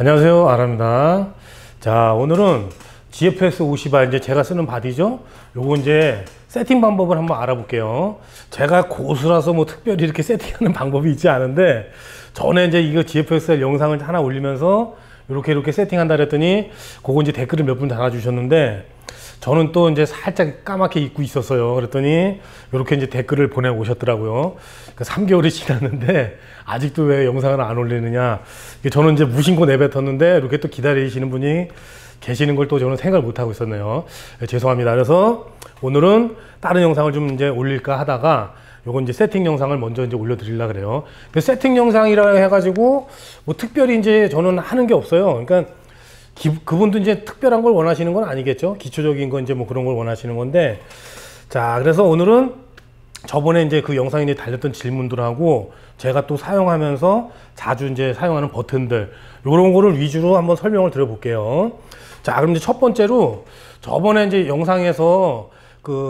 안녕하세요, 아랍니다. 자, 오늘은 GFX 50R 이제 제가 쓰는 바디죠. 요거 이제 세팅 방법을 한번 알아볼게요. 제가 고수라서 뭐 특별히 이렇게 세팅하는 방법이 있지 않은데, 전에 이제 이거 GFXR 영상을 하나 올리면서 이렇게 세팅한다 그랬더니 그거 이제 댓글을 몇 분 달아주셨는데, 저는 또 이제 살짝 까맣게 잊고 있었어요. 그랬더니 이렇게 이제 댓글을 보내 오셨더라고요. 3개월이 지났는데 아직도 왜 영상을 안 올리느냐. 저는 이제 무심코 내뱉었는데 이렇게 또 기다리시는 분이 계시는 걸 또 저는 생각을 못 하고 있었네요. 죄송합니다. 그래서 오늘은 다른 영상을 좀 이제 올릴까 하다가 요건 이제 세팅 영상을 먼저 이제 올려드리려고 그래요. 세팅 영상이라 해가지고 뭐 특별히 이제 저는 하는 게 없어요. 그러니까 그분도 이제 특별한 걸 원하시는 건 아니겠죠. 기초적인 건 이제 뭐 그런 걸 원하시는 건데, 자, 그래서 오늘은 저번에 이제 그 영상에 이제 달렸던 질문들하고 제가 또 사용하면서 자주 이제 사용하는 버튼들, 요런 거를 위주로 한번 설명을 드려볼게요. 자, 그럼 이제 첫 번째로 저번에 이제 영상에서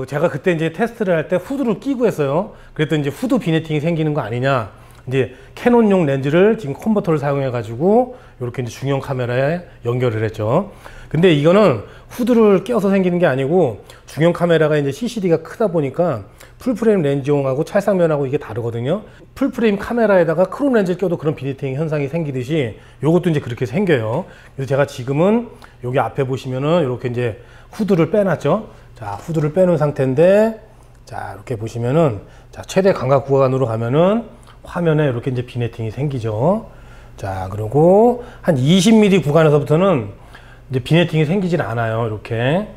제가 그때 이제 테스트를 할 때 후드를 끼고 했어요. 그랬더니 이제 후드 비네팅이 생기는 거 아니냐. 이제 캐논용 렌즈를 지금 컨버터를 사용해 가지고 이렇게 이제 중형 카메라에 연결을 했죠. 근데 이거는 후드를 껴서 생기는 게 아니고, 중형 카메라가 이제 CCD가 크다 보니까 풀프레임 렌즈용하고 찰상면하고 이게 다르거든요. 풀프레임 카메라에다가 크롬 렌즈를 껴도 그런 비니팅 현상이 생기듯이 요것도 이제 그렇게 생겨요. 그래서 제가 지금은 여기 앞에 보시면은 이렇게 이제 후드를 빼놨죠. 자, 후드를 빼놓은 상태인데, 자, 이렇게 보시면은, 자, 최대 감각 구간으로 가면은 화면에 이렇게 이제 비네팅이 생기죠. 자, 그리고 한 20mm 구간에서부터는 이제 비네팅이 생기질 않아요. 이렇게.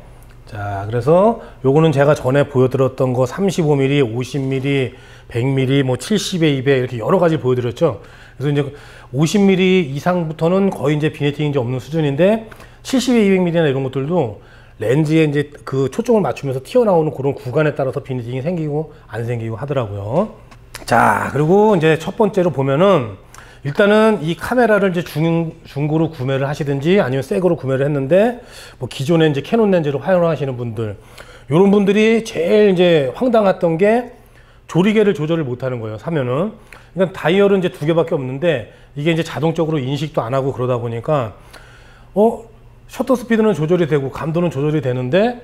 자, 그래서 요거는 제가 전에 보여드렸던 거 35mm, 50mm, 100mm, 뭐 70에 200 이렇게 여러 가지 보여드렸죠. 그래서 이제 50mm 이상부터는 거의 이제 비네팅이 이제 없는 수준인데, 70에 200mm나 이런 것들도 렌즈에 이제 그 초점을 맞추면서 튀어나오는 그런 구간에 따라서 비네팅이 생기고 안 생기고 하더라고요. 자, 그리고 이제 첫 번째로 보면은, 일단은 이 카메라를 이제 중고로 구매를 하시든지 아니면 새 거로 구매를 했는데, 뭐 기존에 이제 캐논 렌즈를 활용하시는 분들, 요런 분들이 제일 이제 황당했던 게 조리개를 조절을 못 하는 거예요, 사면은. 그러니까 다이얼은 이제 2개밖에 없는데 이게 이제 자동적으로 인식도 안 하고 그러다 보니까 셔터 스피드는 조절이 되고 감도는 조절이 되는데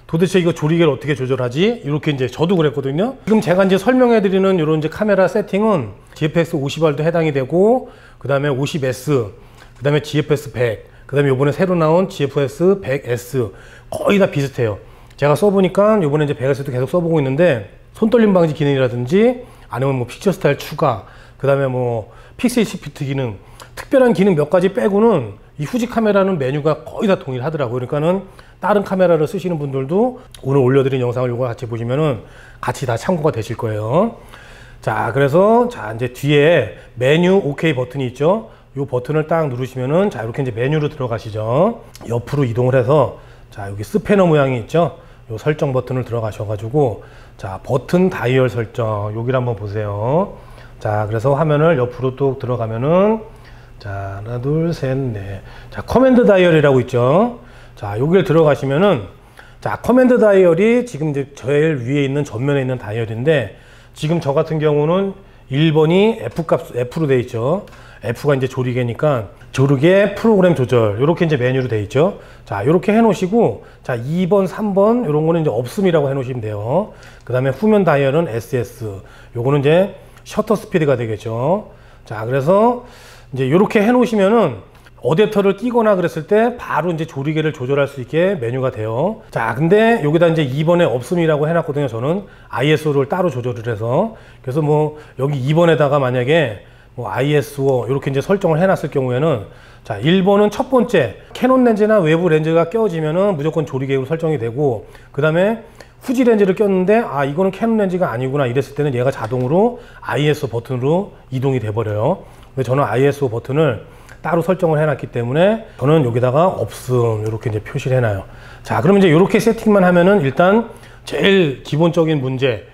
도대체 이거 조리개를 어떻게 조절하지? 이렇게 이제 저도 그랬거든요. 지금 제가 이제 설명해 드리는 이런 이제 카메라 세팅은 GFX 50R도 해당이 되고, 그 다음에 50S, 그 다음에 GFX 100, 그 다음에 요번에 새로 나온 GFX 100S 거의 다 비슷해요. 제가 써보니까 요번에 이제 100S도 계속 써보고 있는데, 손떨림 방지 기능이라든지 아니면 뭐 픽처 스타일 추가, 그 다음에 뭐 픽셀 시프트 기능, 특별한 기능 몇 가지 빼고는 이 후지 카메라는 메뉴가 거의 다 동일하더라고요. 그러니까는 다른 카메라를 쓰시는 분들도 오늘 올려드린 영상을 요거 같이 보시면은 같이 다 참고가 되실 거예요. 자, 그래서 자, 이제 뒤에 메뉴 OK 버튼이 있죠. 요 버튼을 딱 누르시면은, 자, 이렇게 이제 메뉴로 들어가시죠. 옆으로 이동을 해서, 자, 여기 스패너 모양이 있죠. 요 설정 버튼을 들어가셔가지고, 자, 버튼 다이얼 설정 여기를 한번 보세요. 자, 그래서 화면을 옆으로 또 들어가면은, 자, 하나, 둘, 셋, 넷. 자, 커맨드 다이얼이라고 있죠. 자, 여기를 들어가시면은, 자, 커맨드 다이얼이 지금 이제 제일 위에 있는 전면에 있는 다이얼인데, 지금 저 같은 경우는 1번이 F로 돼 있죠. F가 이제 조리개니까 조리개 프로그램 조절, 요렇게 이제 메뉴로 돼 있죠. 자, 요렇게 해 놓으시고, 자, 2번, 3번 요런 거는 이제 없음이라고 해 놓으시면 돼요. 그 다음에 후면 다이얼은 SS, 요거는 이제 셔터 스피드가 되겠죠. 자, 그래서 이제 요렇게 해 놓으시면은 어댑터를 끼거나 그랬을 때 바로 이제 조리개를 조절할 수 있게 메뉴가 돼요. 자, 근데 여기다 이제 2번에 없음이라고 해놨거든요. 저는 ISO를 따로 조절을 해서. 그래서 뭐 여기 2번에다가 만약에 뭐 ISO 이렇게 이제 설정을 해놨을 경우에는, 자, 1번은 첫 번째 캐논 렌즈나 외부 렌즈가 껴지면은 무조건 조리개로 설정이 되고, 그 다음에 후지 렌즈를 꼈는데 이거는 캐논 렌즈가 아니구나 이랬을 때는 얘가 자동으로 ISO 버튼으로 이동이 돼 버려요. 근데 저는 ISO 버튼을 따로 설정을 해놨기 때문에 저는 여기다가 없음 이렇게 이제 표시를 해놔요. 자, 그러면 이제 이렇게 세팅만 하면은 일단 제일 기본적인 문제,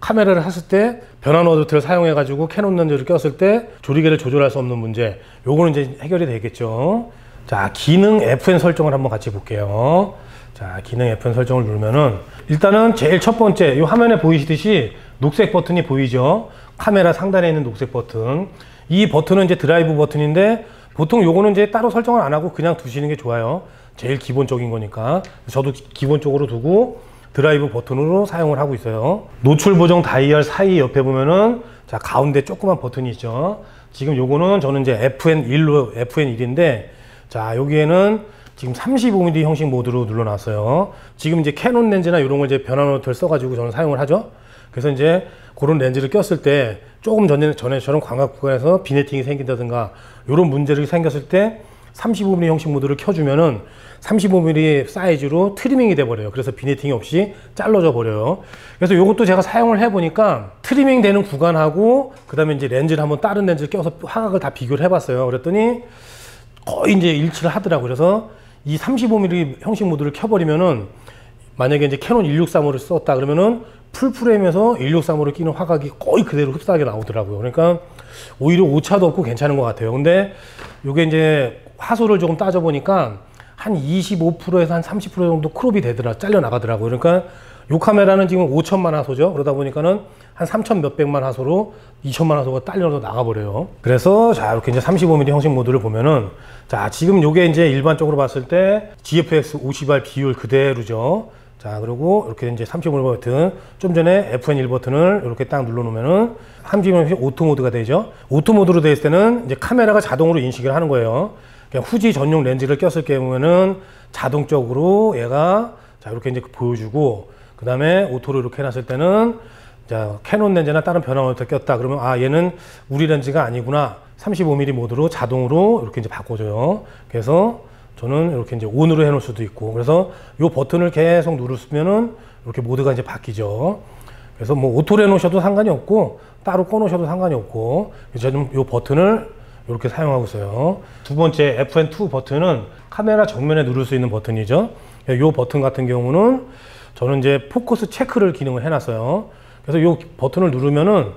카메라를 샀을 때 변환 어댑터를 사용해 가지고 캐논 렌즈를 꼈을 때 조리개를 조절할 수 없는 문제, 요거는 이제 해결이 되겠죠. 자, 기능 FN 설정을 한번 같이 볼게요. 자, 기능 FN 설정을 누르면은 일단은 제일 첫 번째 이 화면에 보이시듯이 녹색 버튼이 보이죠. 카메라 상단에 있는 녹색 버튼, 이 버튼은 이제 드라이브 버튼인데 보통 요거는 이제 따로 설정을 안 하고 그냥 두시는 게 좋아요. 제일 기본적인 거니까. 저도 기본적으로 두고 드라이브 버튼으로 사용을 하고 있어요. 노출 보정 다이얼 사이 옆에 보면은 자, 가운데 조그만 버튼이 있죠. 지금 요거는 저는 이제 FN1인데 자, 여기에는 지금 35mm 형식 모드로 눌러놨어요. 지금 이제 캐논 렌즈나 이런 걸 이제 변환 노트를 써가지고 저는 사용을 하죠. 그래서 이제 그런 렌즈를 꼈을 때 조금 전에처럼 광각 구간에서 비네팅이 생긴다든가 이런 문제를 생겼을 때 35mm 형식 모드를 켜주면은 35mm 사이즈로 트리밍이 돼 버려요. 그래서 비네팅이 없이 잘라져 버려요. 그래서 이것도 제가 사용을 해 보니까 트리밍 되는 구간하고 그 다음에 이제 렌즈를 한번 다른 렌즈를 껴서 화각을 다 비교를 해 봤어요. 그랬더니 거의 이제 일치를 하더라고요. 그래서 이 35mm 형식 모드를 켜버리면은 만약에 이제 캐논 163호를 썼다 그러면은 풀프레임에서 163호를 끼는 화각이 거의 그대로 흡사하게 나오더라고요. 그러니까 오히려 오차도 없고 괜찮은 것 같아요. 근데 이게 이제 화소를 조금 따져보니까 한 25%에서 한 30% 정도 크롭이 되더라, 잘려 나가더라고요. 그러니까 이 카메라는 지금 5천만 화소죠. 그러다 보니까는 한 3천 몇백만 화소로 2천만 화소가 딸려서 나가버려요. 그래서 자, 이렇게 이제 35mm 형식 모드를 보면은 자, 지금 요게 이제 일반적으로 봤을 때 GFX 50R 비율 그대로죠. 자, 그리고 이렇게 이제 35mm 버튼, 좀 전에 FN1 버튼을 이렇게 딱 눌러 놓으면은 35mm 오토 모드가 되죠. 오토 모드로 되어 있을 때는 이제 카메라가 자동으로 인식을 하는 거예요. 그냥 후지 전용 렌즈를 꼈을 경우에는 자동적으로 얘가 자, 이렇게 이제 보여주고, 그 다음에 오토로 이렇게 해놨을 때는 자, 캐논 렌즈나 다른 변환 모드를 꼈다 그러면 아, 얘는 우리 렌즈가 아니구나, 35mm 모드로 자동으로 이렇게 이제 바꿔줘요. 그래서 저는 이렇게 이제 ON으로 해놓을 수도 있고, 그래서 이 버튼을 계속 누르시면은 이렇게 모드가 이제 바뀌죠. 그래서 뭐 오토로 해놓으셔도 상관이 없고 따로 꺼놓으셔도 상관이 없고, 저는 이 버튼을 이렇게 사용하고 있어요. 두 번째 FN2 버튼은 카메라 정면에 누를 수 있는 버튼이죠. 이 버튼 같은 경우는 저는 이제 포커스 체크를 기능을 해놨어요. 그래서 이 버튼을 누르면은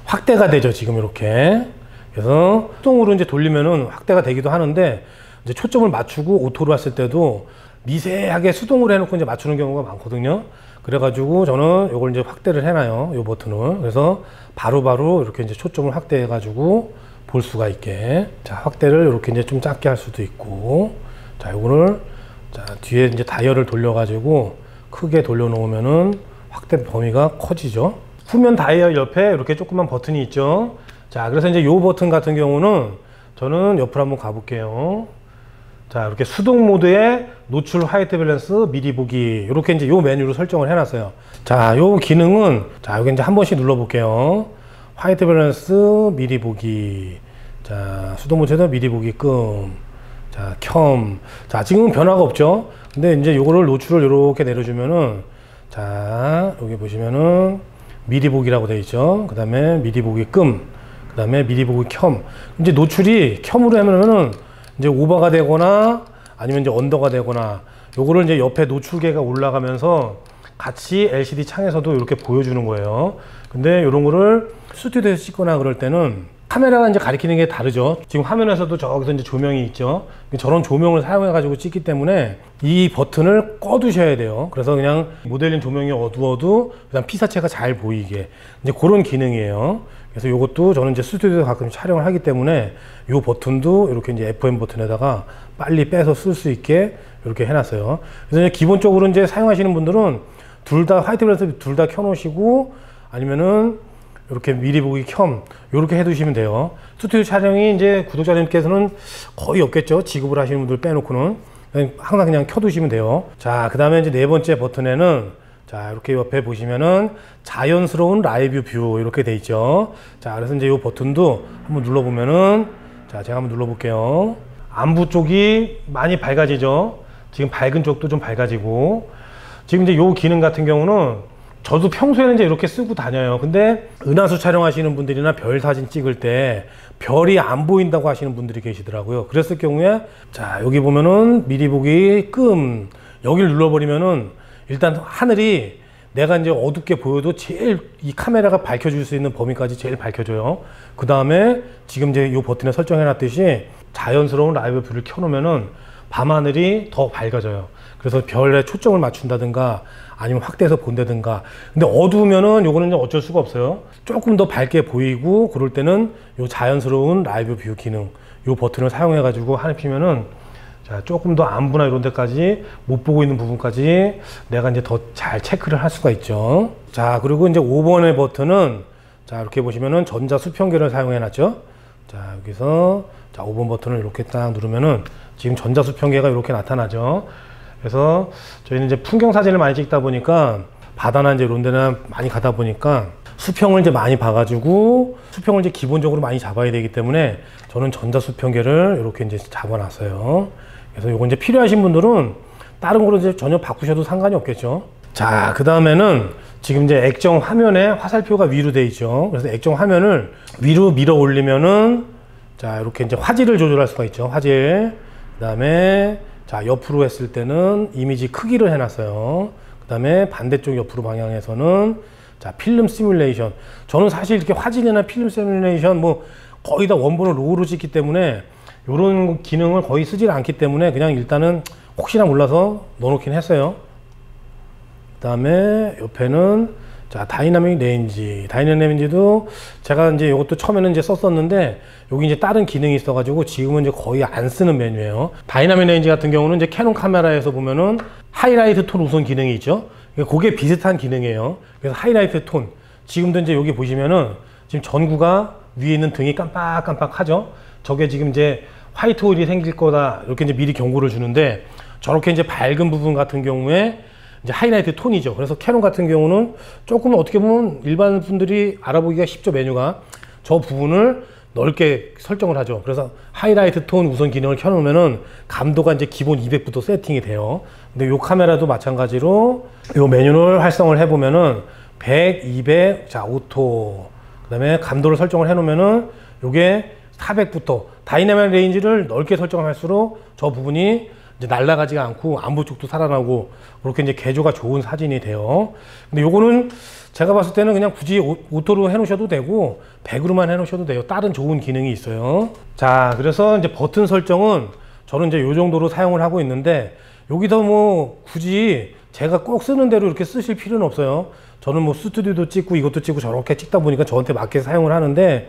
확대가 되죠. 지금 이렇게. 그래서 수동으로 이제 돌리면은 확대가 되기도 하는데, 이제 초점을 맞추고 오토로 했을 때도 미세하게 수동으로 해놓고 이제 맞추는 경우가 많거든요. 그래가지고 저는 이걸 이제 확대를 해놔요. 이 버튼을. 그래서 바로바로 이렇게 이제 초점을 확대해가지고 볼 수가 있게. 자, 확대를 이렇게 이제 좀 작게 할 수도 있고. 자, 요거를 자, 뒤에 이제 다이얼을 돌려가지고 크게 돌려놓으면은 확대 범위가 커지죠. 후면 다이얼 옆에 이렇게 조그만 버튼이 있죠. 자, 그래서 이제 요 버튼 같은 경우는 저는 옆으로 한번 가볼게요. 자, 이렇게 수동 모드에 노출 화이트 밸런스 미리 보기, 이렇게 이제 요 메뉴로 설정을 해놨어요. 자, 요 기능은 자, 여기 이제 한 번씩 눌러볼게요. 화이트 밸런스 미리 보기. 자, 수동 모드에서 미리 보기끔. 자, 켬. 자, 지금은 변화가 없죠. 근데 이제 요거를 노출을 이렇게 내려주면은 자, 여기 보시면은 미리 보기라고 되어 있죠. 그 다음에 미리 보기끔. 그 다음에 미리 보기 켬. 이제 노출이 켬으로 하면은 이제 오버가 되거나 아니면 이제 언더가 되거나 요거를 이제 옆에 노출계가 올라가면서 같이 LCD 창에서도 이렇게 보여주는 거예요. 근데 이런 거를 스튜디오에서 찍거나 그럴 때는 카메라가 이제 가리키는 게 다르죠. 지금 화면에서도 저기서 이제 조명이 있죠. 저런 조명을 사용해 가지고 찍기 때문에 이 버튼을 꺼 두셔야 돼요. 그래서 그냥 모델링 조명이 어두워도 그다음 피사체가 잘 보이게 이제 그런 기능이에요. 그래서 이것도 저는 이제 스튜디오에서 가끔 촬영을 하기 때문에 이 버튼도 이렇게 이제 FM 버튼에다가 빨리 빼서 쓸 수 있게 이렇게 해놨어요. 그래서 이제 기본적으로 이제 사용하시는 분들은 둘 다 화이트 밸런스 둘 다 켜놓으시고 아니면은 이렇게 미리 보기 켬 이렇게 해두시면 돼요. 스튜디오 촬영이 이제 구독자님께서는 거의 없겠죠. 지급을 하시는 분들 빼놓고는 항상 그냥 켜두시면 돼요. 자, 그 다음에 이제 네 번째 버튼에는 자, 이렇게 옆에 보시면은 자연스러운 라이브 뷰 이렇게 돼 있죠. 자, 그래서 이제 이 버튼도 한번 눌러보면은 자, 제가 한번 눌러볼게요. 안부 쪽이 많이 밝아지죠. 지금 밝은 쪽도 좀 밝아지고, 지금 이제 요 기능 같은 경우는 저도 평소에는 이제 이렇게 쓰고 다녀요. 근데 은하수 촬영하시는 분들이나 별 사진 찍을 때 별이 안 보인다고 하시는 분들이 계시더라고요. 그랬을 경우에 자, 여기 보면은 미리 보기 끔 여기를 눌러버리면은 일단 하늘이 내가 이제 어둡게 보여도 제일 이 카메라가 밝혀줄 수 있는 범위까지 제일 밝혀줘요. 그 다음에 지금 이제 이 버튼에 설정해 놨듯이 자연스러운 라이브 뷰를 켜놓으면은 밤하늘이 더 밝아져요. 그래서 별에 초점을 맞춘다든가 아니면 확대해서 본다든가. 근데 어두우면은 요거는 어쩔 수가 없어요. 조금 더 밝게 보이고 그럴 때는 요 자연스러운 라이브 뷰 기능 이 버튼을 사용해 가지고 하시면은 자, 조금 더 안부나 이런 데까지 못 보고 있는 부분까지 내가 이제 더 잘 체크를 할 수가 있죠. 자, 그리고 이제 5번의 버튼은 자, 이렇게 보시면은 전자 수평계를 사용해 놨죠. 자, 여기서 자, 5번 버튼을 이렇게 딱 누르면은 지금 전자 수평계가 이렇게 나타나죠. 그래서 저희는 이제 풍경 사진을 많이 찍다 보니까 바다나 이제 이런 데나 많이 가다 보니까 수평을 이제 많이 봐가지고 수평을 이제 기본적으로 많이 잡아야 되기 때문에 저는 전자 수평계를 이렇게 이제 잡아놨어요. 그래서 요거 이제 필요하신 분들은 다른 거로 이제 전혀 바꾸셔도 상관이 없겠죠. 자, 그 다음에는 지금 이제 액정 화면에 화살표가 위로 돼 있죠. 그래서 액정 화면을 위로 밀어 올리면은 자, 이렇게 이제 화질을 조절할 수가 있죠. 화질. 그 다음에 자, 옆으로 했을 때는 이미지 크기를 해놨어요. 그 다음에 반대쪽 옆으로 방향에서는 자, 필름 시뮬레이션. 저는 사실 이렇게 화질이나 필름 시뮬레이션 뭐 거의 다 원본을 로우로 찍기 때문에 이런 기능을 거의 쓰질 않기 때문에 그냥 일단은 혹시나 몰라서 넣어놓긴 했어요. 그 다음에 옆에는 자, 다이나믹 레인지. 다이나믹 레인지도 제가 이제 이것도 처음에는 이제 썼었는데 여기 이제 다른 기능이 있어가지고 지금은 이제 거의 안 쓰는 메뉴예요. 다이나믹 레인지 같은 경우는 이제 캐논 카메라에서 보면은 하이라이트 톤 우선 기능이 있죠. 그게 비슷한 기능이에요. 그래서 하이라이트 톤. 지금도 이제 여기 보시면은 지금 전구가 위에 있는 등이 깜빡깜빡하죠. 저게 지금 이제 화이트 오일이 생길 거다. 이렇게 이제 미리 경고를 주는데 저렇게 이제 밝은 부분 같은 경우에 이제 하이라이트 톤이죠. 그래서 캐논 같은 경우는 조금 어떻게 보면 일반 분들이 알아보기가 쉽죠. 메뉴가 저 부분을 넓게 설정을 하죠. 그래서 하이라이트 톤 우선 기능을 켜놓으면은 감도가 이제 기본 200부터 세팅이 돼요. 근데 요 카메라도 마찬가지로 요 메뉴를 활성을 해보면은 100, 200, 자 오토, 그다음에 감도를 설정을 해놓으면은 요게 400부터 다이나믹 레인지를 넓게 설정을 할수록 저 부분이 이제 날아가지가 않고 안보 쪽도 살아나고 그렇게 이제 개조가 좋은 사진이 돼요. 근데 요거는 제가 봤을 때는 그냥 굳이 오토로 해놓으셔도 되고 100으로만 해놓으셔도 돼요. 다른 좋은 기능이 있어요. 자, 그래서 이제 버튼 설정은 저는 이제 요 정도로 사용을 하고 있는데 여기서 뭐 굳이 제가 꼭 쓰는 대로 이렇게 쓰실 필요는 없어요. 저는 뭐 스튜디오도 찍고 이것도 찍고 저렇게 찍다 보니까 저한테 맞게 사용을 하는데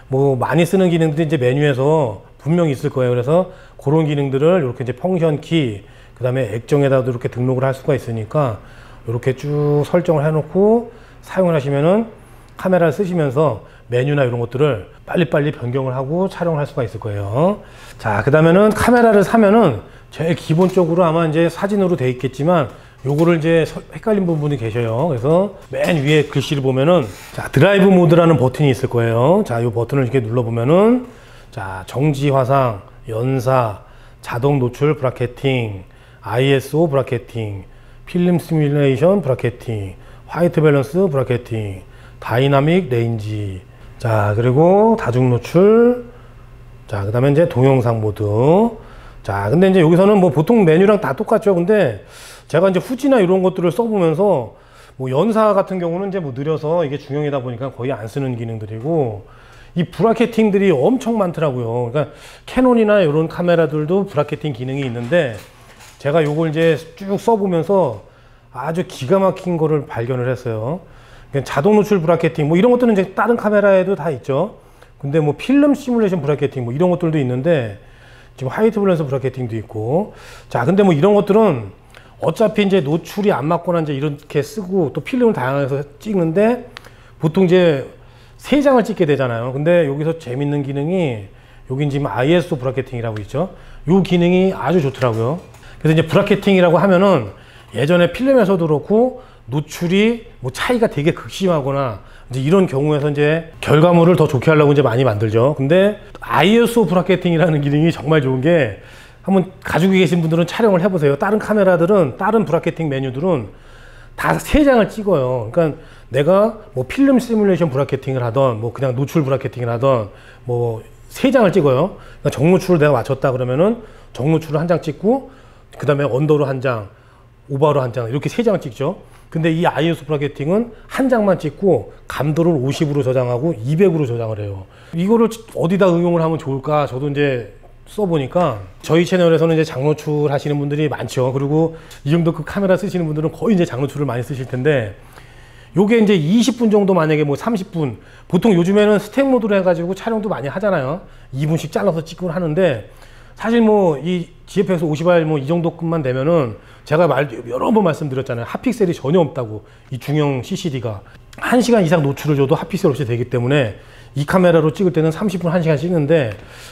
뭐 많이 쓰는 기능들이 이제 메뉴에서 분명히 있을 거예요. 그래서 그런 기능들을 이렇게 이제 펑션 키, 그 다음에 액정에다도 이렇게 등록을 할 수가 있으니까 이렇게 쭉 설정을 해놓고 사용을 하시면은 카메라를 쓰시면서 메뉴나 이런 것들을 빨리빨리 변경을 하고 촬영을 할 수가 있을 거예요. 자, 그 다음에는 카메라를 사면은 제일 기본적으로 아마 이제 사진으로 돼 있겠지만 요거를 이제 헷갈린 부분이 계셔요. 그래서 맨 위에 글씨를 보면은 자, 드라이브 모드라는 버튼이 있을 거예요. 자, 요 버튼을 이렇게 눌러보면은 자, 정지 화상, 연사, 자동 노출 브라켓팅, ISO 브라켓팅, 필름 시뮬레이션 브라켓팅, 화이트 밸런스 브라켓팅, 다이나믹 레인지, 자, 그리고 다중 노출, 자, 그 다음에 이제 동영상 모드. 자, 근데 이제 여기서는 뭐 보통 메뉴랑 다 똑같죠. 근데 제가 이제 후지나 이런 것들을 써보면서 뭐 연사 같은 경우는 이제 뭐 느려서 이게 중형이다 보니까 거의 안 쓰는 기능들이고 이 브라켓팅들이 엄청 많더라고요. 그러니까 캐논이나 이런 카메라들도 브라켓팅 기능이 있는데 제가 요걸 이제 쭉 써보면서 아주 기가 막힌 거를 발견을 했어요. 그러니까 자동 노출 브라켓팅 뭐 이런 것들은 이제 다른 카메라에도 다 있죠. 근데 뭐 필름 시뮬레이션 브라켓팅 뭐 이런 것들도 있는데 지금 화이트 밸런스 브라켓팅도 있고 자, 근데 뭐 이런 것들은 어차피 이제 노출이 안 맞거나 이제 이렇게 쓰고 또 필름을 다양해서 찍는데 보통 이제 3장을 찍게 되잖아요. 근데 여기서 재밌는 기능이 여기 지금 ISO 브라켓팅이라고 있죠. 이 기능이 아주 좋더라고요. 그래서 이제 브라켓팅이라고 하면은 예전에 필름에서도 그렇고 노출이 뭐 차이가 되게 극심하거나 이제 이런 경우에서 이제 결과물을 더 좋게 하려고 이제 많이 만들죠. 근데 ISO 브라켓팅이라는 기능이 정말 좋은 게 한번 가지고 계신 분들은 촬영을 해보세요. 다른 카메라들은 다른 브라켓팅 메뉴들은 다 3장을 찍어요. 그러니까 내가 뭐 필름 시뮬레이션 브라켓팅을 하던 뭐 그냥 노출 브라켓팅을 하던 뭐 3장을 찍어요. 그러니까 정노출을 내가 맞췄다 그러면은 정노출을 1장 찍고 그 다음에 언더로 1장, 오버로 1장 이렇게 3장을 찍죠. 근데 이 ISO 브라켓팅은 1장만 찍고 감도를 50으로 저장하고 200으로 저장을 해요. 이거를 어디다 응용을 하면 좋을까? 저도 이제 써보니까 저희 채널에서는 이제 장노출 하시는 분들이 많죠. 그리고 이 정도 그 카메라 쓰시는 분들은 거의 이제 장노출을 많이 쓰실 텐데 요게 이제 20분 정도 만약에 뭐 30분 보통 요즘에는 스택 모드로 해가지고 촬영도 많이 하잖아요. 2분씩 잘라서 찍고 하는데 사실 뭐 이 GFX 50R 뭐 이 정도 급만 되면은 제가 여러 번 말씀드렸잖아요. 핫픽셀이 전혀 없다고. 이 중형 CCD가 1시간 이상 노출을 줘도 핫픽셀 없이 되기 때문에 이 카메라로 찍을 때는 30분 1시간 찍는데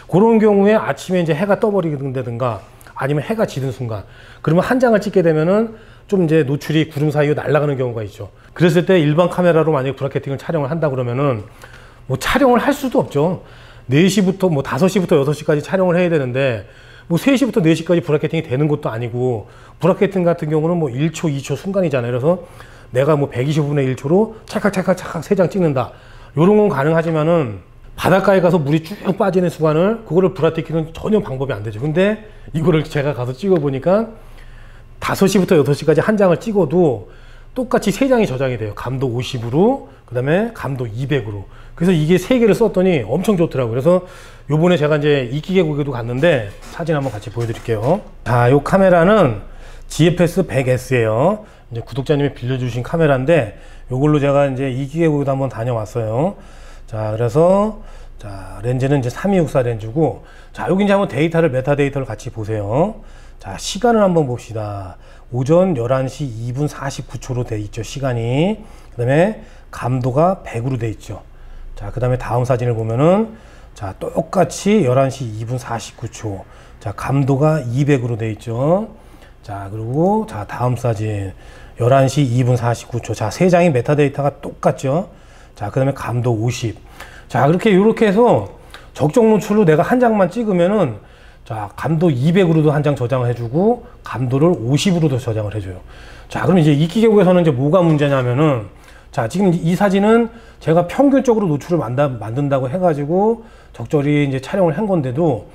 그런 경우에 아침에 이제 해가 떠버리든가 아니면 해가 지는 순간 그러면 한 장을 찍게 되면은 좀 이제 노출이 구름 사이로 날아가는 경우가 있죠. 그랬을 때 일반 카메라로 만약에 브라켓팅을 촬영을 한다 그러면은 뭐 촬영을 할 수도 없죠. 4시부터 뭐 5시부터 6시까지 촬영을 해야 되는데 뭐 3시부터 4시까지 브라켓팅이 되는 것도 아니고 브라켓팅 같은 경우는 뭐 1초, 2초 순간이잖아요. 그래서 내가 뭐 125분의 1초로 찰칵찰칵 3장 찍는다. 요런 건 가능하지만은 바닷가에 가서 물이 쭉 빠지는 순간을 그거를 브라켓팅은 전혀 방법이 안 되죠. 근데 이거를 제가 가서 찍어 보니까 5시부터 6시까지 한 장을 찍어도 똑같이 3장이 저장이 돼요. 감도 50으로 그 다음에 감도 200으로. 그래서 이게 3개를 썼더니 엄청 좋더라고요. 그래서 요번에 제가 이제 이기계곡에도 갔는데 사진 한번 같이 보여드릴게요. 자, 요 카메라는 GFX 100S예요. 이제 구독자님이 빌려주신 카메라인데 요걸로 제가 이제 이기계곡에도 한번 다녀왔어요. 자, 그래서 자, 렌즈는 이제 3264 렌즈고 자, 여기 이제 한번 데이터를 메타데이터를 같이 보세요. 자, 시간을 한번 봅시다. 오전 11시 2분 49초로 돼 있죠, 시간이. 그 다음에 감도가 100으로 돼 있죠. 자, 그 다음에 다음 사진을 보면은 자, 똑같이 11시 2분 49초. 자, 감도가 200으로 돼 있죠. 자, 그리고 자, 다음 사진 11시 2분 49초. 자, 3장의 메타데이터가 똑같죠. 자, 그 다음에 감도 50. 자, 이렇게 해서 적정 노출로 내가 한 장만 찍으면은 자, 감도 200으로도 한 장 저장을 해주고 감도를 50으로도 저장을 해줘요. 자, 그럼 이제 이기계곡에서는 이제 뭐가 문제냐면은 자, 지금 이 사진은 제가 평균적으로 노출을 만든다고 해가지고 적절히 이제 촬영을 한 건데도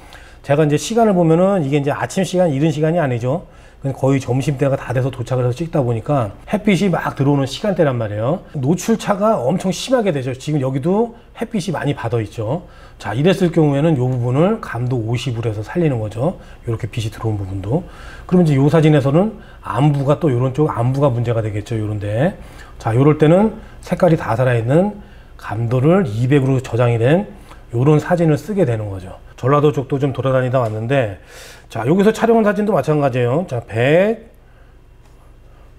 제가 이제 시간을 보면은 이게 이제 아침 시간, 이른 시간이 아니죠. 거의 점심때가 다 돼서 도착을 해서 찍다 보니까 햇빛이 막 들어오는 시간대란 말이에요. 노출차가 엄청 심하게 되죠. 지금 여기도 햇빛이 많이 받아 있죠. 자, 이랬을 경우에는 이 부분을 감도 50으로 해서 살리는 거죠. 이렇게 빛이 들어온 부분도. 그러면 이제 이 사진에서는 안부가 또 이런 쪽 안부가 문제가 되겠죠. 요런데. 자, 요럴 때는 색깔이 다 살아있는 감도를 200으로 저장이 된 요런 사진을 쓰게 되는 거죠. 전라도 쪽도 좀 돌아다니다 왔는데 자, 여기서 촬영한 사진도 마찬가지예요. 자, 100.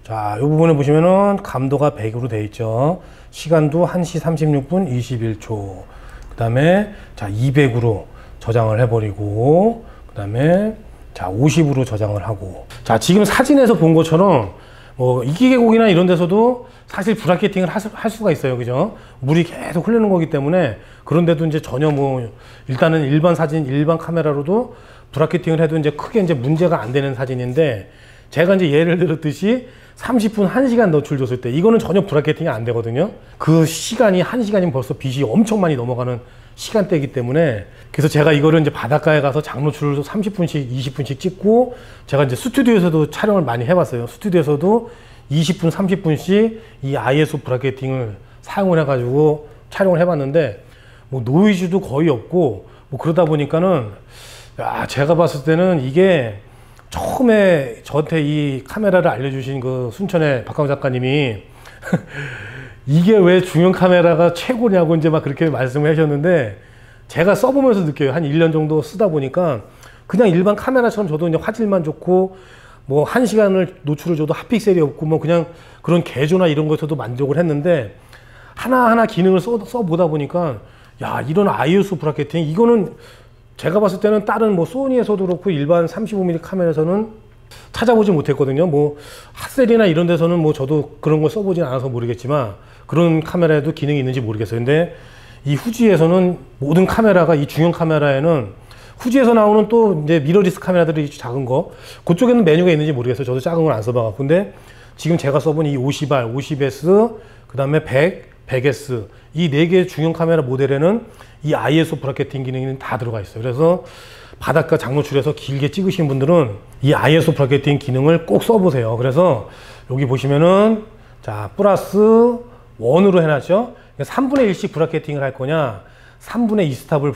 자, 이 부분에 보시면은 감도가 100으로 돼 있죠. 시간도 1시 36분 21초. 그 다음에 자, 200으로 저장을 해버리고 그 다음에 자, 50으로 저장을 하고 자, 지금 사진에서 본 것처럼 뭐 이기계곡이나 이런 데서도 사실 브라켓팅을 할 수가 있어요. 그죠? 물이 계속 흐르는 거기 때문에 그런데도 이제 전혀 뭐 일단은 일반 사진, 일반 카메라로도 브라켓팅을 해도 이제 크게 이제 문제가 안 되는 사진인데 제가 이제 예를 들었듯이 30분 1시간 노출 줬을 때 이거는 전혀 브라켓팅이 안 되거든요. 그 시간이 1시간이면 벌써 빛이 엄청 많이 넘어가는 시간대이기 때문에 그래서 제가 이거를 이제 바닷가에 가서 장노출을 30분씩 20분씩 찍고 제가 이제 스튜디오에서도 촬영을 많이 해봤어요. 스튜디오에서도 20분 30분씩 이 ISO 브라켓팅을 사용을 해가지고 촬영을 해봤는데 뭐 노이즈도 거의 없고 뭐 그러다 보니까는 야, 제가 봤을 때는 이게 처음에 저한테 이 카메라를 알려주신 그 순천의 박광호 작가님이 이게 왜 중형 카메라가 최고냐고 이제 막 그렇게 말씀을 하셨는데 제가 써보면서 느껴요. 한 1년 정도 쓰다 보니까 그냥 일반 카메라처럼 저도 이제 화질만 좋고 뭐 1시간을 노출을 줘도 핫픽셀이 없고 뭐 그냥 그런 개조나 이런 것에서도 만족을 했는데 하나하나 기능을 써보다 보니까 야, 이런 ISO 브라켓팅 이거는 제가 봤을 때는 다른 뭐 소니에서도 그렇고 일반 35mm 카메라에서는 찾아보지 못했거든요. 뭐 핫셀이나 이런 데서는 뭐 저도 그런 걸 써보진 않아서 모르겠지만 그런 카메라에도 기능이 있는지 모르겠어요. 근데 이 후지에서는 모든 카메라가 이 중형 카메라에는 후지에서 나오는 또 이제 미러리스 카메라들이 작은 거 그쪽에는 메뉴가 있는지 모르겠어요. 저도 작은 걸 안 써봐갖고. 근데 지금 제가 써본 이 50R, 50S, 그 다음에 100, 100S 이 4개의 중형 카메라 모델에는 이 ISO 브라켓팅 기능이 다 들어가 있어요. 그래서 바닷가 장노출에서 길게 찍으신 분들은 이 ISO 브라켓팅 기능을 꼭 써보세요. 그래서 여기 보시면은 자, 플러스 1으로 해놨죠. 3분의 1씩 브라켓팅을 할 거냐 3분의 2 스탑을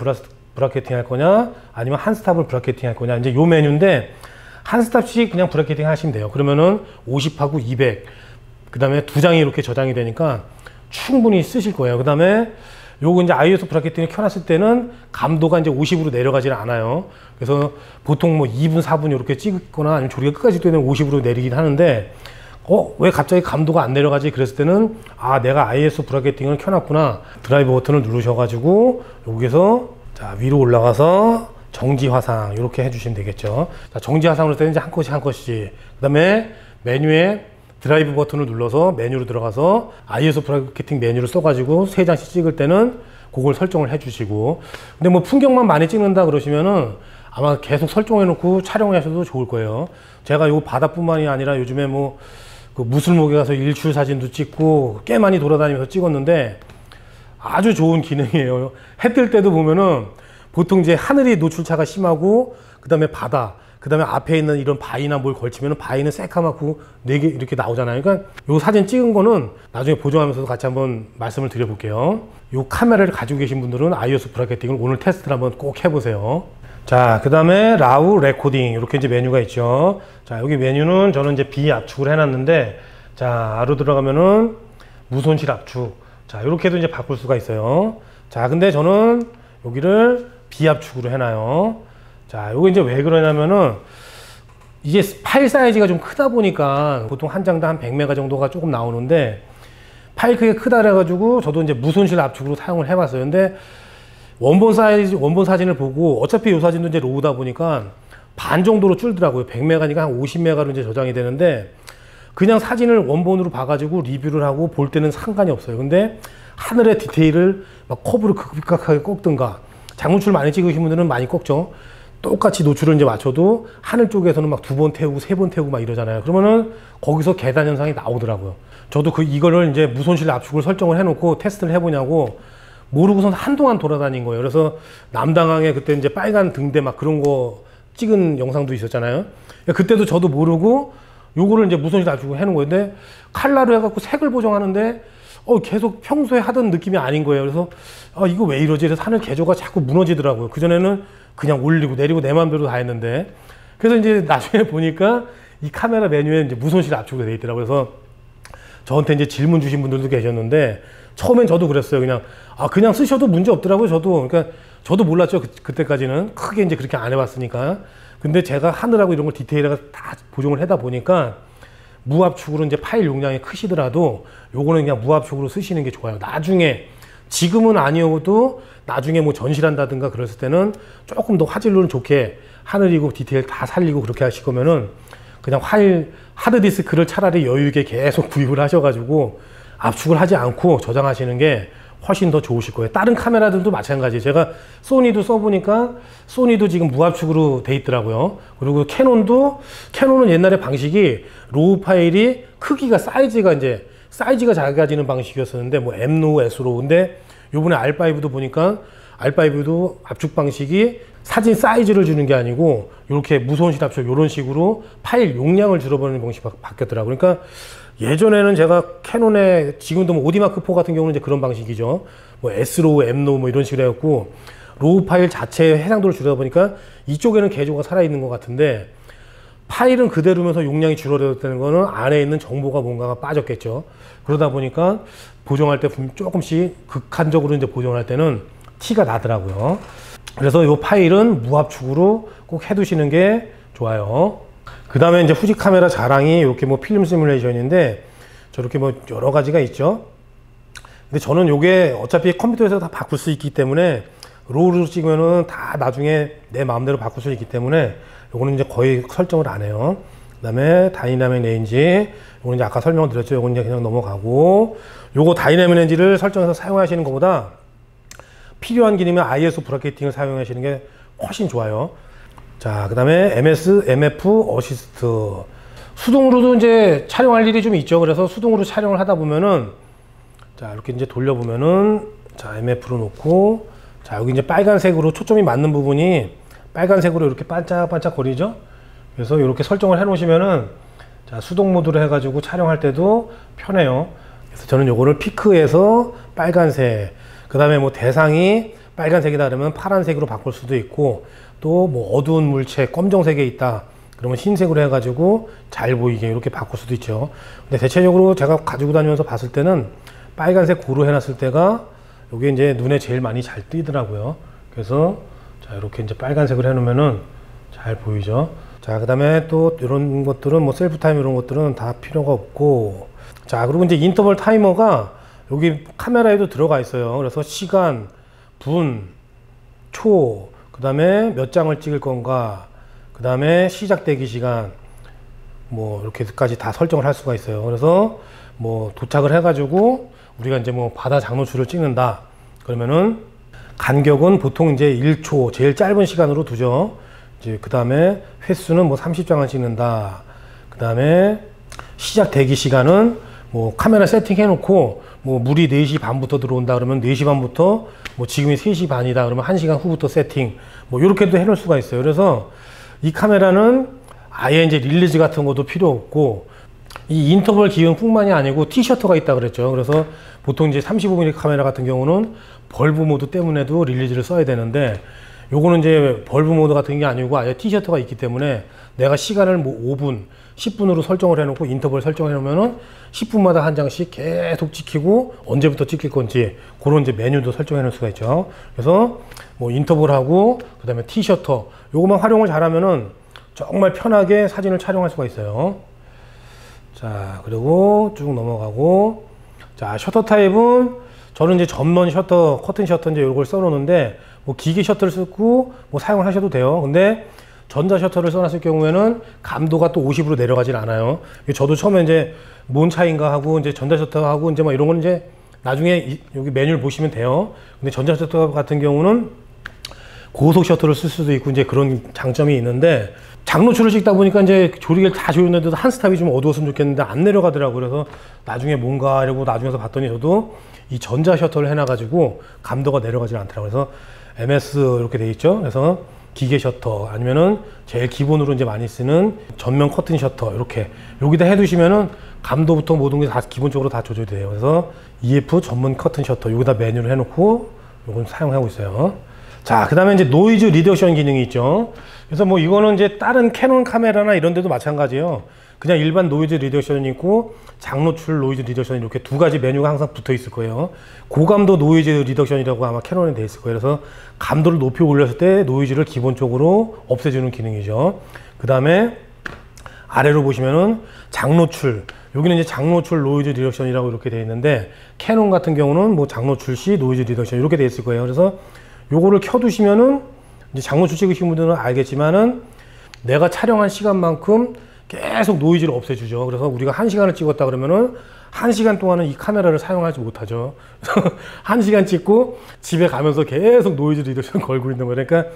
브라켓팅 할 거냐 아니면 한 스탑을 브라켓팅 할 거냐 이제 요 메뉴인데 한 스탑씩 그냥 브라켓팅 하시면 돼요. 그러면은 50하고 200 그 다음에 두 장이 이렇게 저장이 되니까 충분히 쓰실 거예요. 그 다음에 요거 이제 ISO 브라켓팅을 켜놨을 때는 감도가 이제 50으로 내려가질 않아요. 그래서 보통 뭐 2분, 4분 이렇게 찍거나 아니면 조리가 끝까지 되면 50으로 내리긴 하는데, 왜 갑자기 감도가 안 내려가지? 그랬을 때는, 아, 내가 ISO 브라켓팅을 켜놨구나. 드라이브 버튼을 누르셔가지고, 여기서, 자, 위로 올라가서 정지 화상, 이렇게 해주시면 되겠죠. 자, 정지 화상으로 때는 이제 한 컷씩 한 컷씩. 그 다음에 메뉴에 드라이브 버튼을 눌러서 메뉴로 들어가서 ISO 브라켓팅 메뉴를 써가지고 3장씩 찍을 때는 그걸 설정을 해주시고, 근데 뭐 풍경만 많이 찍는다 그러시면은 아마 계속 설정해 놓고 촬영하셔도 좋을 거예요. 제가 요 바다뿐만이 아니라 요즘에 뭐 그 무술목에 가서 일출 사진도 찍고 꽤 많이 돌아다니면서 찍었는데 아주 좋은 기능이에요. 해 뜰 때도 보면은 보통 이제 하늘이 노출차가 심하고 그 다음에 바다, 그 다음에 앞에 있는 이런 바위나 뭘 걸치면은 바위는 새카맣고 4개 이렇게 나오잖아요. 그러니까 요 사진 찍은 거는 나중에 보정하면서도 같이 한번 말씀을 드려볼게요. 요 카메라를 가지고 계신 분들은 ISO 브라켓팅을 오늘 테스트를 한번 꼭 해보세요. 자, 그 다음에 라우 레코딩 이렇게 이제 메뉴가 있죠. 자, 여기 메뉴는 저는 이제 비압축을 해놨는데, 자, 아로 들어가면은 무손실 압축. 자, 이렇게도 이제 바꿀 수가 있어요. 자, 근데 저는 여기를 비압축으로 해놔요. 자, 요거 이제 왜 그러냐면은 이게 파일 사이즈가 좀 크다 보니까 보통 한 장당 한 100메가 정도가 조금 나오는데, 파일 크기가 크다 그래가지고 저도 이제 무손실 압축으로 사용을 해봤어요. 근데 원본 사진을 보고 어차피 이 사진도 이제 로우다 보니까 반 정도로 줄더라고요. 100메가니까 한 50메가로 이제 저장이 되는데, 그냥 사진을 원본으로 봐가지고 리뷰를 하고 볼 때는 상관이 없어요. 근데 하늘의 디테일을 막 컵으로 급격하게 꺾든가, 장노출 많이 찍으신 분들은 많이 꺾죠. 똑같이 노출을 이제 맞춰도 하늘 쪽에서는 막 2번 태우고 3번 태우고 막 이러잖아요. 그러면은 거기서 계단 현상이 나오더라고요. 저도 이거를 이제 무손실 압축을 설정을 해놓고 테스트를 해보냐고 모르고선 한동안 돌아다닌 거예요. 그래서 남당항에 그때 이제 빨간 등대 막 그런 거 찍은 영상도 있었잖아요. 그때도 저도 모르고 요거를 이제 무손실 압축을 해놓은 거예요. 근데 칼라로 해갖고 색을 보정하는데 계속 평소에 하던 느낌이 아닌 거예요. 그래서 이거 왜 이러지? 그래서 하늘 개조가 자꾸 무너지더라고요. 그전에는 그냥 올리고 내리고 내 마음대로 다 했는데, 그래서 이제 나중에 보니까 이 카메라 메뉴에 이제 무손실 압축이 돼 있더라고요. 그래서 저한테 이제 질문 주신 분들도 계셨는데, 처음엔 저도 그랬어요. 그냥 쓰셔도 문제 없더라고요. 그러니까 저도 몰랐죠. 그때까지는 크게 이제 그렇게 안 해봤으니까. 근데 제가 하늘하고 이런 걸 디테일하게 다 보정을 하다 보니까 무압축으로 이제 파일 용량이 크시더라도 요거는 그냥 무압축으로 쓰시는 게 좋아요. 나중에, 지금은 아니어도 나중에 뭐 전시를 한다든가 그랬을 때는 조금 더 화질로는 좋게 하늘이고 디테일 다 살리고 그렇게 하실 거면은 그냥 하드디스크를 차라리 여유있게 계속 구입을 하셔가지고 압축을 하지 않고 저장하시는 게 훨씬 더 좋으실 거예요. 다른 카메라들도 마찬가지예요. 제가 소니도 써보니까 소니도 지금 무압축으로 돼 있더라고요. 그리고 캐논은 옛날에 방식이 로우 파일이 크기가 사이즈가 작아지는 방식이었었는데, 뭐 M로우, S로우. 근데 요번에 R5도 보니까 R5도 압축 방식이 사진 사이즈를 주는 게 아니고 이렇게 무손실 압축 이런 식으로 파일 용량을 줄여버리는 방식이 바뀌었더라고요. 그러니까 예전에는 제가 캐논에, 지금도 뭐 오디마크4 같은 경우는 이제 그런 방식이죠. 뭐 S로우, M로우 뭐 이런 식으로 해갖고 로우 파일 자체의 해상도를 줄여다 보니까 이쪽에는 개조가 살아있는 것 같은데, 파일은 그대로면서 용량이 줄어들었다는 거는 안에 있는 정보가 뭔가가 빠졌겠죠. 그러다 보니까 보정할 때 조금씩 극한적으로 이제 보정할 때는 티가 나더라고요. 그래서 이 파일은 무압축으로 꼭 해두시는 게 좋아요. 그 다음에 이제 후지 카메라 자랑이 이렇게 뭐 필름 시뮬레이션인데, 저렇게 뭐 여러 가지가 있죠. 근데 저는 요게 어차피 컴퓨터에서 다 바꿀 수 있기 때문에, 로우로 찍으면은 다 나중에 내 마음대로 바꿀 수 있기 때문에 요거는 이제 거의 설정을 안 해요. 그 다음에 다이나믹 레인지, 요거는 이제 아까 설명을 드렸죠. 요거는 이제 그냥 넘어가고, 요거 다이나믹 레인지를 설정해서 사용하시는 것보다 필요한 기능이면 ISO 브라켓팅을 사용하시는 게 훨씬 좋아요. 자, 그 다음에 MF 어시스트. 수동으로도 이제 촬영할 일이 좀 있죠. 그래서 수동으로 촬영을 하다 보면은, 자, 이렇게 이제 돌려보면은, 자, MF로 놓고, 자, 여기 이제 빨간색으로 초점이 맞는 부분이 빨간색으로 이렇게 반짝반짝 거리죠. 그래서 이렇게 설정을 해 놓으시면은, 자, 수동 모드로 해가지고 촬영할 때도 편해요. 그래서 저는 요거를 피크에서 빨간색, 그 다음에 뭐 대상이 빨간색이다 그러면 파란색으로 바꿀 수도 있고, 또 뭐 어두운 물체 검정색에 있다 그러면 흰색으로 해가지고 잘 보이게 이렇게 바꿀 수도 있죠. 근데 대체적으로 제가 가지고 다니면서 봤을 때는 빨간색 고루 해놨을 때가 이게 이제 눈에 제일 많이 잘 띄더라고요. 그래서 자, 이렇게 이제 빨간색으로 해놓으면은 잘 보이죠. 자, 그 다음에 또 이런 것들은 뭐 셀프 타임 이런 것들은 다 필요가 없고, 자, 그리고 이제 인터벌 타이머가 여기 카메라에도 들어가 있어요. 그래서 시간, 분, 초, 그 다음에 몇 장을 찍을 건가, 그 다음에 시작 대기 시간, 뭐 이렇게까지 다 설정을 할 수가 있어요. 그래서 뭐 도착을 해가지고 우리가 이제 뭐 바다 장노출을 찍는다 그러면은 간격은 보통 이제 1초 제일 짧은 시간으로 두죠. 이제 그 다음에 횟수는 뭐 30장을 찍는다. 그 다음에 시작 대기 시간은 뭐 카메라 세팅해 놓고 뭐 물이 4시 반부터 들어온다 그러면 4시 반부터 뭐 지금이 3시 반이다 그러면 1시간 후부터 세팅 뭐 이렇게도 해놓을 수가 있어요. 그래서 이 카메라는 아예 이제 릴리즈 같은 것도 필요 없고, 이 인터벌 기능뿐만이 아니고 T셔터가 있다 그랬죠. 그래서 보통 이제 35mm 카메라 같은 경우는 벌브 모드 때문에도 릴리즈를 써야 되는데, 요거는 이제 벌브 모드 같은 게 아니고 아예 T셔터가 있기 때문에 내가 시간을 뭐 5분, 10분으로 설정을 해놓고 인터벌 설정해 놓으면은 10분마다 한 장씩 계속 찍히고 언제부터 찍힐 건지 그런 이제 메뉴도 설정해 놓을 수가 있죠. 그래서 뭐 인터벌하고 그 다음에 T셔터 요거만 활용을 잘하면은 정말 편하게 사진을 촬영할 수가 있어요. 자, 그리고 쭉 넘어가고, 자, 셔터 타입은 저는 이제 전면 셔터, 커튼 셔터 이제 요걸 써놓는데 뭐 기계 셔터를 쓰고 뭐 사용을 하셔도 돼요. 근데 전자 셔터를 써놨을 경우에는 감도가 또 50으로 내려가질 않아요. 저도 처음에 이제 뭔 차이인가 하고 이제 전자 셔터하고 이제 뭐 이런 건 이제 나중에 여기 메뉴를 보시면 돼요. 근데 전자 셔터 같은 경우는 고속 셔터를 쓸 수도 있고 이제 그런 장점이 있는데, 장노출을 찍다 보니까 이제 조리개를 다 조였는데도 한 스탑이 좀 어두웠으면 좋겠는데 안 내려가더라고요. 그래서 나중에 뭔가 이러고 나중에서 봤더니 저도 이 전자 셔터를 해놔가지고 감도가 내려가지 않더라고요. 그래서 MS 이렇게 돼 있죠. 그래서 기계 셔터 아니면은 제일 기본으로 이제 많이 쓰는 전면 커튼 셔터 이렇게 여기다 해두시면은 감도부터 모든 게 다 기본적으로 다 조절이 돼요. 그래서 EF 전문 커튼 셔터 여기다 메뉴를 해놓고 요건 사용하고 있어요. 자, 그 다음에 이제 노이즈 리덕션 기능이 있죠. 그래서 뭐 이거는 이제 다른 캐논 카메라나 이런 데도 마찬가지예요. 그냥 일반 노이즈 리덕션이 있고 장노출 노이즈 리덕션 이렇게 두 가지 메뉴가 항상 붙어 있을 거예요. 고감도 노이즈 리덕션이라고 아마 캐논에 돼 있을 거예요. 그래서 감도를 높이 올렸을 때 노이즈를 기본적으로 없애주는 기능이죠. 그 다음에 아래로 보시면은 장노출, 여기는 이제 장노출 노이즈 리덕션이라고 이렇게 되어 있는데, 캐논 같은 경우는 뭐 장노출 시 노이즈 리덕션 이렇게 되어 있을 거예요. 그래서 요거를 켜두시면은 이제 장노출 찍으신 분들은 알겠지만은 내가 촬영한 시간만큼 계속 노이즈를 없애주죠. 그래서 우리가 1시간을 찍었다 그러면은 1시간 동안은 이 카메라를 사용하지 못하죠. 1시간 찍고 집에 가면서 계속 노이즈 리덕션 걸고 있는 거예요. 그러니까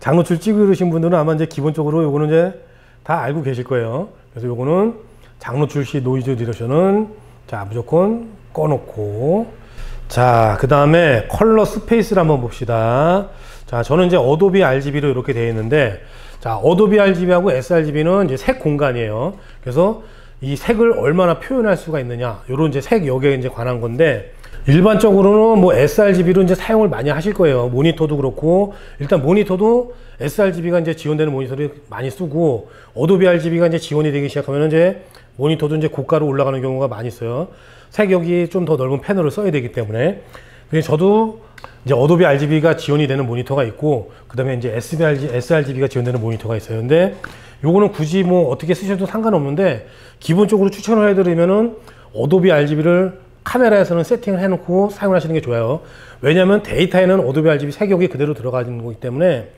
장노출 찍으신 분들은 아마 이제 기본적으로 요거는 이제 다 알고 계실 거예요. 그래서 요거는 장노출 시 노이즈 리덕션은 자, 무조건 꺼놓고, 자, 그 다음에 컬러 스페이스를 한번 봅시다. 자, 저는 이제 어도비 RGB로 이렇게 되어 있는데, 자, 어도비 RGB하고 sRGB는 이제 색 공간이에요. 그래서 이 색을 얼마나 표현할 수가 있느냐, 요런 이제 색 여기에 이제 관한 건데, 일반적으로는 뭐 sRGB로 이제 사용을 많이 하실 거예요. 모니터도 그렇고, 일단 모니터도 sRGB가 이제 지원되는 모니터를 많이 쓰고, 어도비 RGB가 이제 지원이 되기 시작하면 이제 모니터도 이제 고가로 올라가는 경우가 많이 있어요. 색역이 좀 더 넓은 패널을 써야 되기 때문에. 그래서 저도 이제 어도비 RGB가 지원이 되는 모니터가 있고, 그 다음에 이제 sRGB가 지원되는 모니터가 있어요. 근데 요거는 굳이 뭐 어떻게 쓰셔도 상관없는데, 기본적으로 추천을 해드리면은 어도비 RGB를 카메라에서는 세팅을 해놓고 사용을 하시는 게 좋아요. 왜냐하면 데이터에는 어도비 RGB 색역이 그대로 들어가는 거기 때문에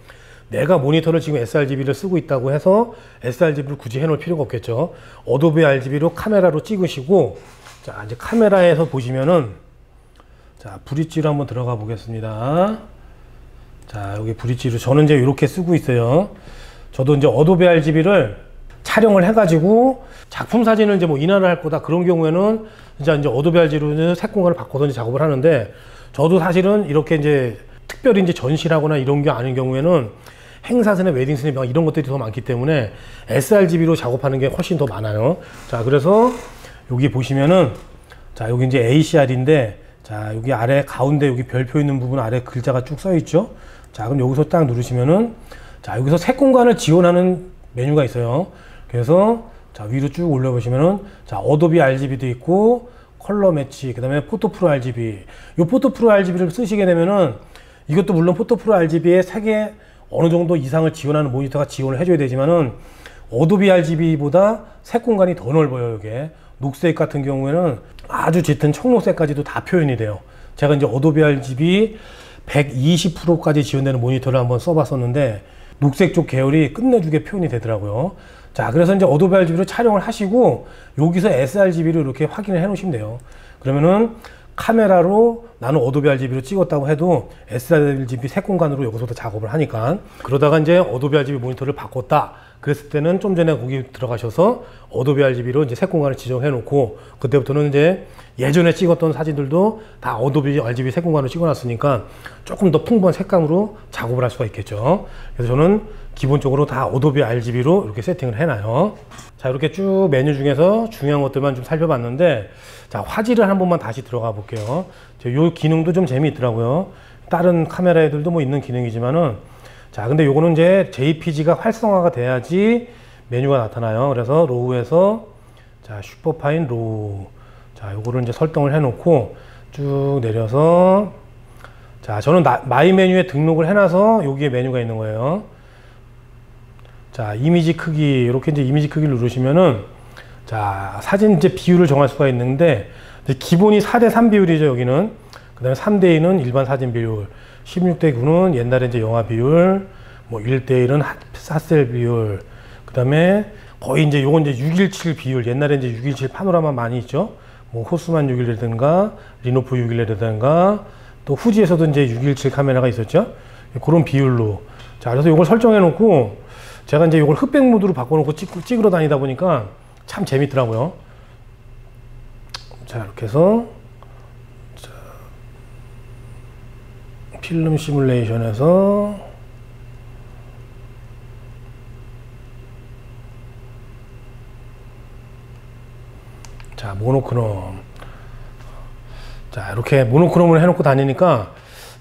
내가 모니터를 지금 sRGB를 쓰고 있다고 해서 sRGB를 굳이 해놓을 필요가 없겠죠. 어도비 RGB로 카메라로 찍으시고, 자, 이제 카메라에서 보시면은, 자, 브릿지로 한번 들어가 보겠습니다. 자, 여기 브릿지로 저는 이제 이렇게 쓰고 있어요. 저도 이제 어도비 RGB를 촬영을 해가지고 작품 사진을 이제 뭐 인화를 할 거다 그런 경우에는 진짜 이제 어도비 RGB로 색 공간을 바꿔서 이제 작업을 하는데, 저도 사실은 이렇게 이제 특별히 이제 전시를 하거나 이런 게 아닌 경우에는 행사선에 웨딩선에 막 이런 것들이 더 많기 때문에 sRGB로 작업하는 게 훨씬 더 많아요. 자, 그래서 여기 보시면은, 자, 여기 이제 ACR인데, 자, 여기 아래 가운데 여기 별표 있는 부분 아래 글자가 쭉 써 있죠. 자, 그럼 여기서 딱 누르시면은, 자, 여기서 색 공간을 지원하는 메뉴가 있어요. 그래서 자, 위로 쭉 올려보시면은 자, 어도비 RGB도 있고 컬러 매치, 그 다음에 포토프로 RGB. 이 포토프로 RGB를 쓰시게 되면은 이것도 물론 포토프로 RGB의 색에 어느 정도 이상을 지원하는 모니터가 지원을 해줘야 되지만은 어도비 RGB보다 색 공간이 더 넓어요. 이게 녹색 같은 경우에는 아주 짙은 청록색까지도 다 표현이 돼요. 제가 이제 어도비 RGB 120%까지 지원되는 모니터를 한번 써봤었는데 녹색 쪽 계열이 끝내주게 표현이 되더라고요. 자, 그래서 이제 어도비 RGB로 촬영을 하시고 여기서 sRGB로 이렇게 확인을 해 놓으시면 돼요. 그러면은 카메라로 나는 어도비 RGB로 찍었다고 해도 sRGB 색 공간으로 여기서부터 작업을 하니까. 그러다가 이제 어도비 RGB 모니터를 바꿨다 그랬을 때는 좀 전에 거기 들어가셔서 어도비 RGB로 이제 색 공간을 지정해 놓고 그때부터는 이제 예전에 찍었던 사진들도 다 어도비 RGB 색 공간으로 찍어 놨으니까 조금 더 풍부한 색감으로 작업을 할 수가 있겠죠. 그래서 저는 기본적으로 다 어도비 RGB로 이렇게 세팅을 해놔요. 자, 이렇게 쭉 메뉴 중에서 중요한 것들만 좀 살펴봤는데, 자, 화질을 한 번만 다시 들어가 볼게요. 이 기능도 좀 재미있더라고요. 다른 카메라 애들도 뭐 있는 기능이지만은, 자, 근데 요거는 이제 JPG가 활성화가 돼야지 메뉴가 나타나요. 그래서 로우에서 자, 슈퍼파인 로우. 자, 요거를 이제 설정을 해 놓고 쭉 내려서, 자, 저는 마이 메뉴에 등록을 해놔서 여기에 메뉴가 있는 거예요. 자, 이미지 크기, 이렇게 이제 이미지 크기를 누르시면은, 자, 사진 이제 비율을 정할 수가 있는데, 기본이 4:3 비율이죠, 여기는. 그 다음에 3:2는 일반 사진 비율, 16:9는 옛날에 이제 영화 비율, 뭐 1:1은 핫셀 비율, 그 다음에 거의 이제 요건 이제 6:17 비율, 옛날에 이제 6:17 파노라마 많이 있죠. 뭐 호스만 6:1이라든가, 리노프 6:1이라든가, 또 후지에서도 이제 6:17 카메라가 있었죠. 그런 비율로. 자, 그래서 요걸 설정해 놓고, 제가 이제 이걸 흑백 모드로 바꿔놓고 찍으러 다니다 보니까 참 재밌더라고요. 자, 이렇게 해서 자, 필름 시뮬레이션에서 자, 모노크롬. 자, 이렇게 모노크롬을 해놓고 다니니까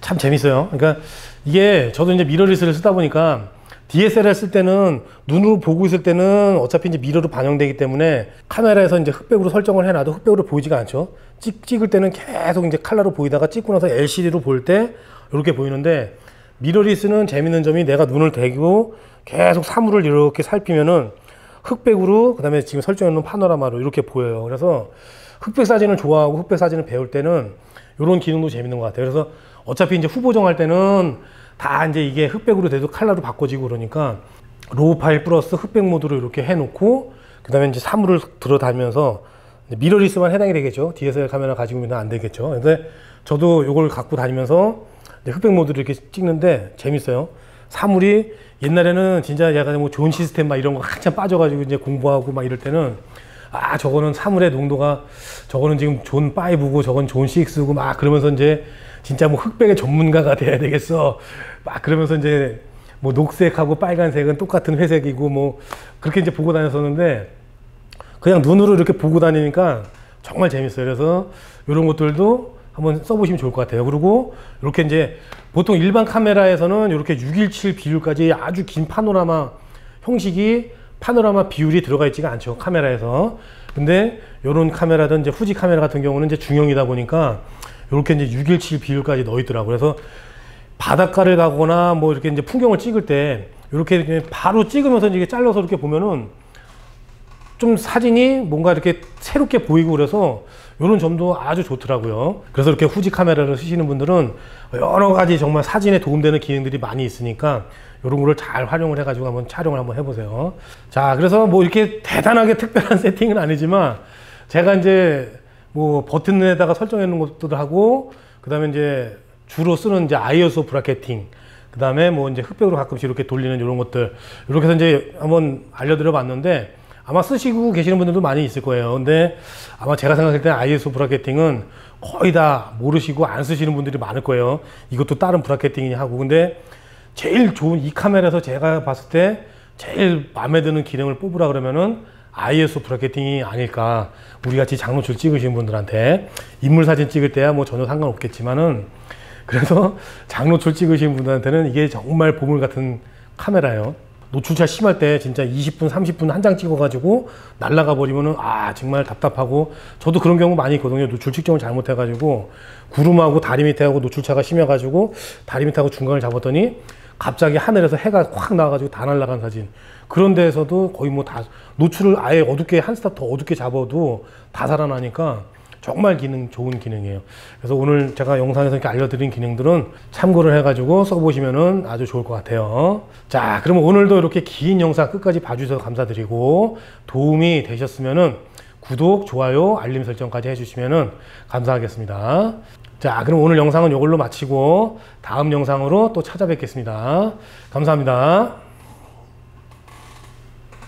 참 재밌어요. 그러니까 이게 저도 이제 미러리스를 쓰다 보니까 DSLR 쓸 때는 눈으로 보고 있을 때는 어차피 이제 미러로 반영되기 때문에 카메라에서 이제 흑백으로 설정을 해놔도 흑백으로 보이지가 않죠. 찍을 때는 계속 이제 컬러로 보이다가 찍고 나서 LCD로 볼 때 이렇게 보이는데, 미러리스는 재밌는 점이 내가 눈을 대고 계속 사물을 이렇게 살피면은 흑백으로, 그 다음에 지금 설정해 놓은 파노라마로 이렇게 보여요. 그래서 흑백 사진을 좋아하고 흑백 사진을 배울 때는 이런 기능도 재밌는 것 같아요. 그래서 어차피 이제 후보 정할 때는 다 이제 이게 흑백으로 돼도 컬러로 바꿔지고 그러니까 로우 파일 플러스 흑백 모드로 이렇게 해놓고, 그 다음에 이제 사물을 들어다니면서 미러리스만 해당이 되겠죠. DSLR 카메라 가지고 있는 안 되겠죠. 근데 저도 이걸 갖고 다니면서 흑백 모드로 이렇게 찍는데 재밌어요. 사물이 옛날에는 진짜 약간 뭐 좋은 시스템 막 이런 거 한참 빠져가지고 이제 공부하고 막 이럴 때는, 아, 저거는 사물의 농도가, 저거는 지금 존 5고 저건 존 6고 막 그러면서 이제 진짜 뭐 흑백의 전문가가 돼야 되겠어 막 그러면서 이제 뭐 녹색하고 빨간색은 똑같은 회색이고 뭐 그렇게 이제 보고 다녔었는데, 그냥 눈으로 이렇게 보고 다니니까 정말 재밌어요. 그래서 이런 것들도 한번 써보시면 좋을 것 같아요. 그리고 이렇게 이제 보통 일반 카메라에서는 이렇게 6:17 비율까지 아주 긴 파노라마 형식이, 파노라마 비율이 들어가 있지가 않죠, 카메라에서. 근데 이런 카메라든 이제 후지 카메라 같은 경우는 이제 중형이다 보니까 이렇게 이제 6:17 비율까지 넣어 있더라고요. 그래서 바닷가를 가거나 뭐 이렇게 이제 풍경을 찍을 때 이렇게 바로 찍으면서 이게 잘라서 이렇게 보면은 좀 사진이 뭔가 이렇게 새롭게 보이고 그래서 이런 점도 아주 좋더라고요. 그래서 이렇게 후지 카메라를 쓰시는 분들은 여러 가지 정말 사진에 도움되는 기능들이 많이 있으니까 이런 거를 잘 활용을 해가지고 한번 촬영을 한번 해보세요. 자, 그래서 뭐 이렇게 대단하게 특별한 세팅은 아니지만 제가 이제 뭐 버튼에다가 설정해 놓은 것도 하고, 그 다음에 이제 주로 쓰는 이제 ISO 브라켓팅, 그 다음에 뭐 이제 흑백으로 가끔씩 이렇게 돌리는 이런 것들, 이렇게 해서 이제 한번 알려드려 봤는데 아마 쓰시고 계시는 분들도 많이 있을 거예요. 근데 아마 제가 생각할 때 ISO 브라켓팅은 거의 다 모르시고 안 쓰시는 분들이 많을 거예요. 이것도 다른 브라켓팅이냐 하고. 근데 제일 좋은, 이 카메라에서 제가 봤을 때 제일 마음에 드는 기능을 뽑으라 그러면은 ISO 브라켓팅이 아닐까. 우리 같이 장노출 찍으신 분들한테, 인물 사진 찍을 때야 뭐 전혀 상관없겠지만은, 그래서 장노출 찍으신 분들한테는 이게 정말 보물 같은 카메라예요. 노출차 심할 때 진짜 20분, 30분 한 장 찍어가지고 날라가 버리면은 정말 답답하고 저도 그런 경우 많이 있거든요. 노출 측정을 잘못해가지고 구름하고 다리 밑에하고 노출차가 심해가지고 다리 밑하고 중간을 잡았더니 갑자기 하늘에서 해가 확 나와가지고 다 날라간 사진. 그런 데에서도 거의 뭐 다 노출을 아예 어둡게 한 스탑 더 어둡게 잡아도 다 살아나니까 정말 좋은 기능이에요. 그래서 오늘 제가 영상에서 이렇게 알려드린 기능들은 참고를 해가지고 써보시면은 아주 좋을 것 같아요. 자, 그러면 오늘도 이렇게 긴 영상 끝까지 봐주셔서 감사드리고 도움이 되셨으면은 구독, 좋아요, 알림 설정까지 해주시면은 감사하겠습니다. 자, 그럼 오늘 영상은 이걸로 마치고 다음 영상으로 또 찾아뵙겠습니다. 감사합니다.